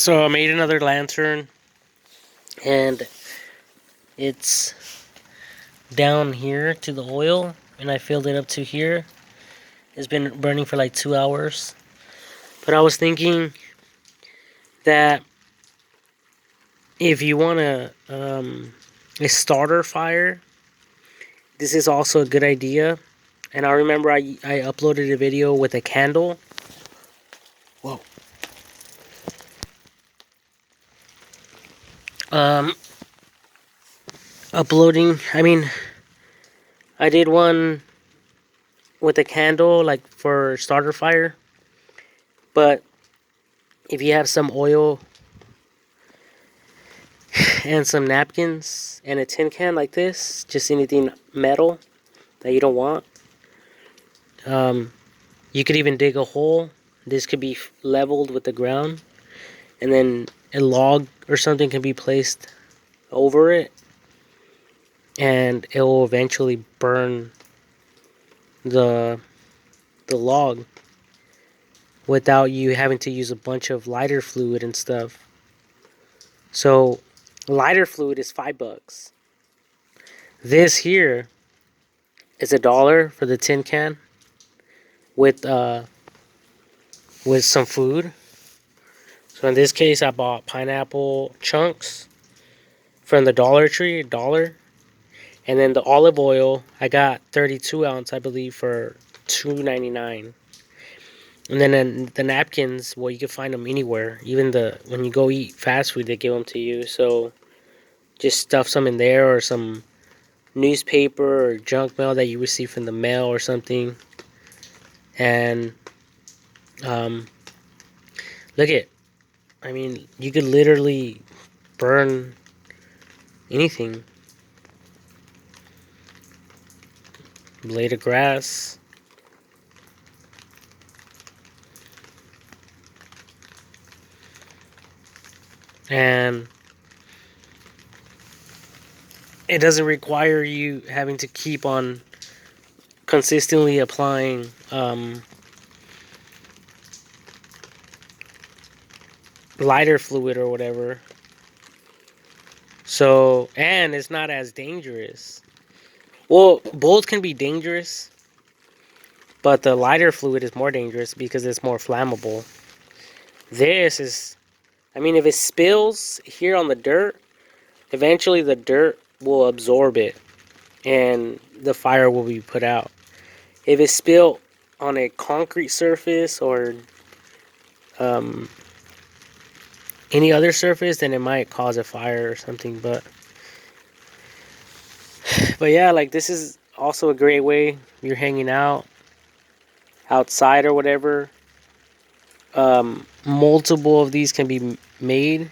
So I made another lantern, and it's down here to the oil, and I filled it up to here. It's been burning for like 2 hours. But I was thinking that if you want a starter fire, this is also a good idea. And I remember I uploaded a video with a candle. Whoa. Um, I did one with a candle, like for starter fire. But if you have some oil and some napkins and a tin can like this, just anything metal that you don't want, um, you could even dig a hole. This could be leveled with the ground, and then a log or something can be placed over it, and it will eventually burn the the log without you having to use a bunch of lighter fluid and stuff. So lighter fluid is $5. This here is $1 for the tin can with some food. So in this case, I bought pineapple chunks from the Dollar Tree, $1. And then the olive oil, I got 32 ounce, I believe, for $2.99. And then the napkins, well, you can find them anywhere. Even when you go eat fast food, they give them to you. So just stuff some in there, or some newspaper or junk mail that you receive from the mail or something. And um, look at, I mean, you could literally burn anything. Blade of grass. And it doesn't require you having to keep on consistently applying lighter fluid or whatever. So, and it's not as dangerous. Well, both can be dangerous, but the lighter fluid is more dangerous because it's more flammable. This is, I mean, if it spills here on the dirt, eventually the dirt will absorb it and the fire will be put out. If it spilled on a concrete surface or um, any other surface, then it might cause a fire or something. But yeah, like this is also a great way. You're hanging out outside or whatever. Multiple of these can be made,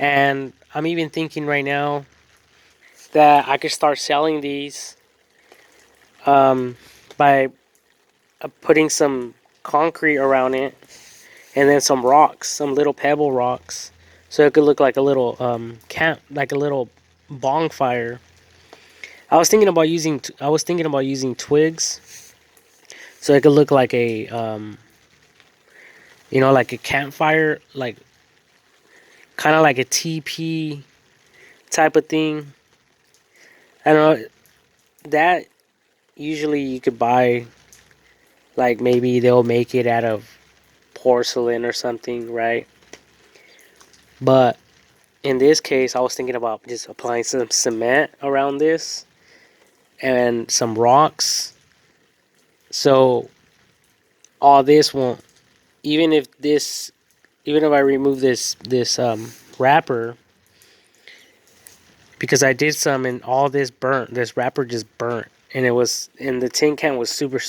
and I'm even thinking right now that I could start selling these by putting some concrete around it and then some rocks, some little pebble rocks, so it could look like a little camp, like a little bonfire. I was thinking about using twigs, so it could look like a like a campfire, like kind of like a TP type of thing. I don't know that usually you could buy, like maybe they'll make it out of porcelain or something, right? But in this case, I was thinking about just applying some cement around this and some rocks. So all this won't, even if this, even if I remove this wrapper, because I did some and all this burnt. This wrapper just burnt, and the tin can was super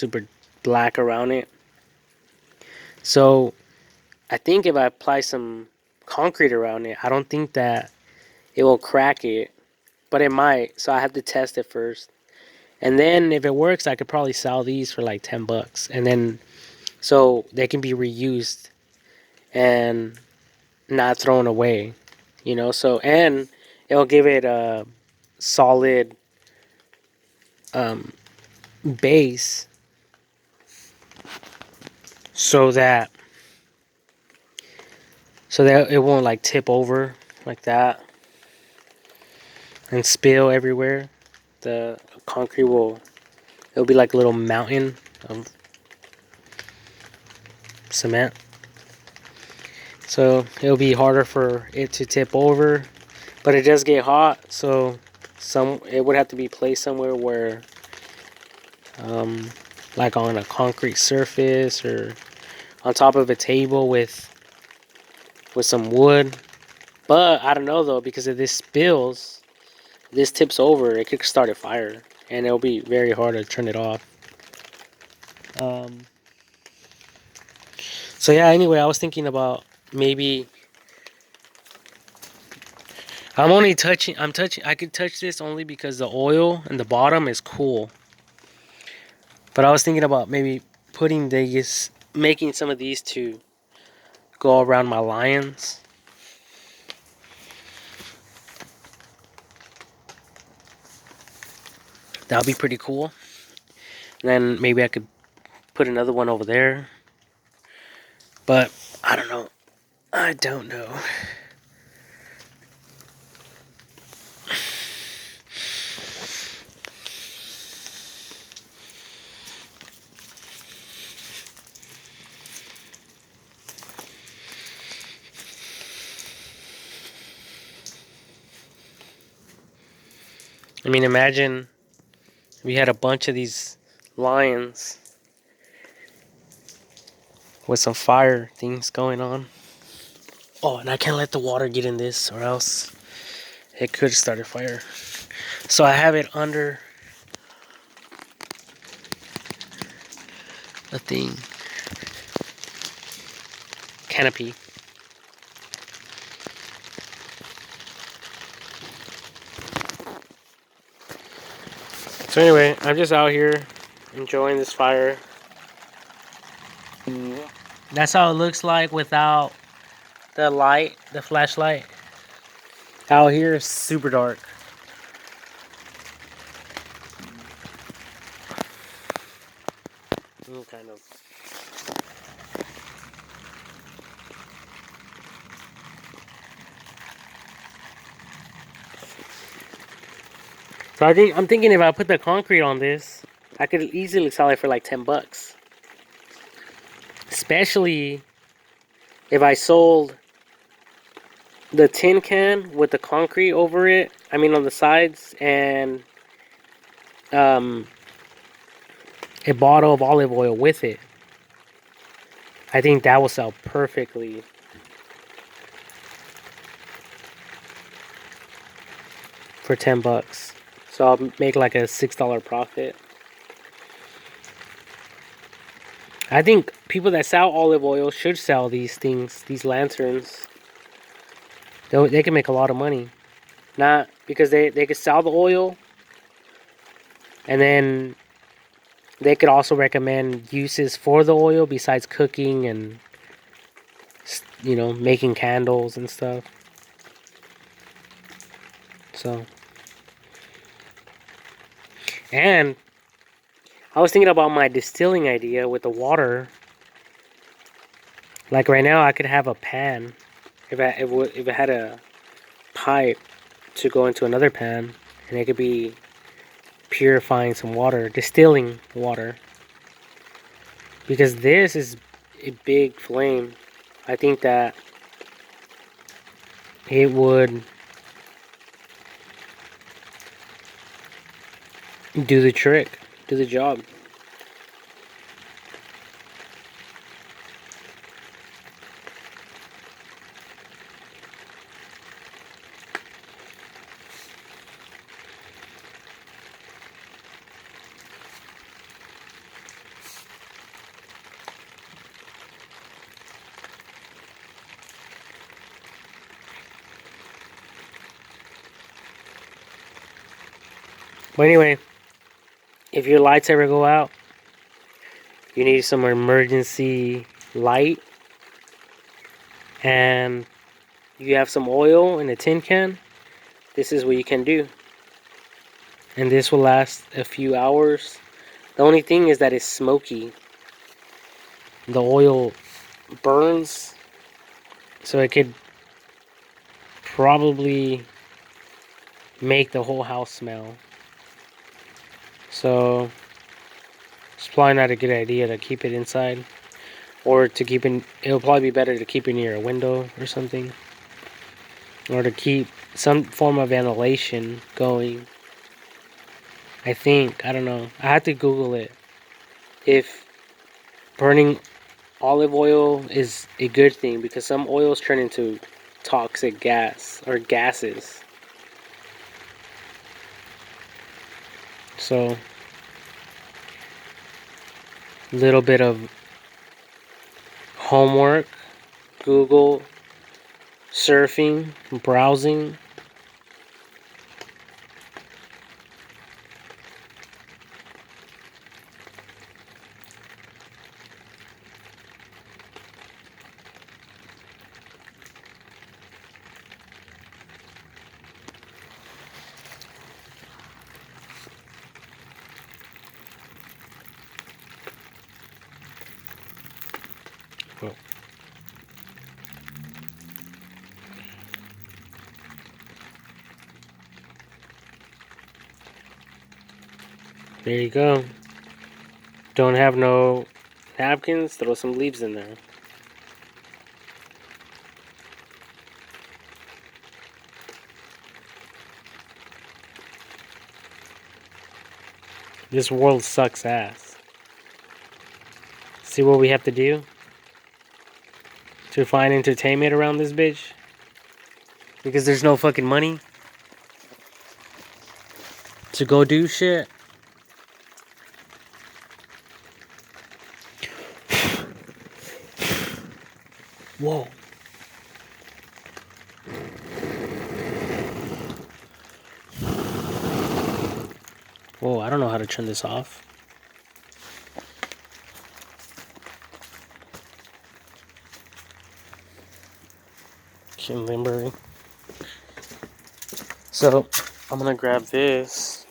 black around it. So I think if I apply some concrete around it, I don't think that it will crack it, but it might. So I have to test it first, and then if it works, I could probably sell these for like $10, and then so they can be reused and not thrown away. So and it'll give it a solid base so that so that it won't like tip over like that and spill everywhere. The concrete it'll be like a little mountain of cement. So it'll be harder for it to tip over, but it does get hot, so it would have to be placed somewhere where, um, like on a concrete surface or on top of a table with some wood. But I don't know though, because if this spills, this tips over, it could start a fire, and it'll be very hard to turn it off. So yeah. Anyway, I was thinking about maybe I'm touching. I could touch this only because the oil in the bottom is cool. But I was thinking about maybe making some of these to go around my lions. That would be pretty cool. And then maybe I could put another one over there. But I don't know. I don't know. I mean, imagine we had a bunch of these lions with some fire things going on. Oh, and I can't let the water get in this, or else it could start a fire. So I have it under a thing. Canopy. So anyway, I'm just out here enjoying this fire. That's how it looks like without the light, the flashlight. Out here is super dark. Kind of. So I'm thinking if I put the concrete on this, I could easily sell it for like $10. Especially if I sold the tin can with the concrete over it. I mean on the sides, and a bottle of olive oil with it. I think that will sell perfectly for $10. So I'll make like a $6 profit. I think people that sell olive oil should sell these things, these lanterns. They can make a lot of money. Not because they could sell the oil, and then they could also recommend uses for the oil besides cooking and, making candles and stuff. So, and I was thinking about my distilling idea with the water. Like right now, I could have a pan if it had a pipe to go into another pan, and it could be purifying some water, distilling water. Because this is a big flame. I think that it would do the trick, do the job. But anyway, if your lights ever go out, you need some emergency light, and you have some oil in a tin can, this is what you can do. And this will last a few hours. The only thing is that it's smoky. The oil burns So it could probably make the whole house smell. So it's probably not a good idea to keep it inside. Or to keep in, it'll probably be better to keep it near a window or something. Or to keep some form of ventilation going. I think, I don't know. I had to Google it. If burning olive oil is a good thing, because some oils turn into toxic gas or gases. So, a little bit of homework, Google, surfing, browsing. Oh, there you go. Don't have no napkins? Throw some leaves in there. This world sucks ass. See what we have to do to find entertainment around this bitch? Because there's no fucking money to go do shit. Whoa. Whoa, I don't know how to turn this off. Limber. So, I'm gonna grab this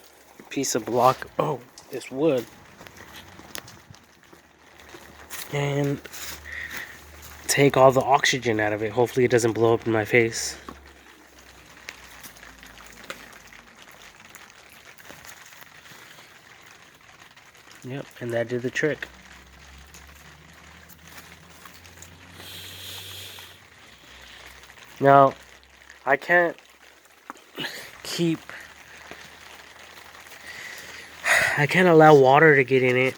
piece of block. Oh, this wood. And take all the oxygen out of it. Hopefully, it doesn't blow up in my face. Yep, and that did the trick. Now, I can't I can't allow water to get in it,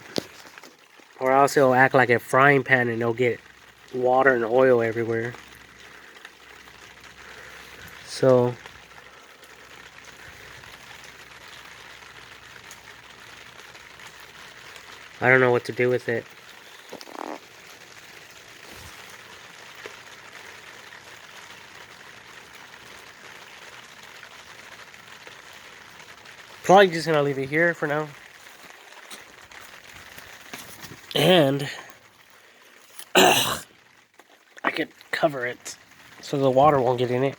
or else it'll act like a frying pan and it'll get water and oil everywhere. So, I don't know what to do with it. Probably just gonna leave it here for now. And I could cover it so the water won't get in it.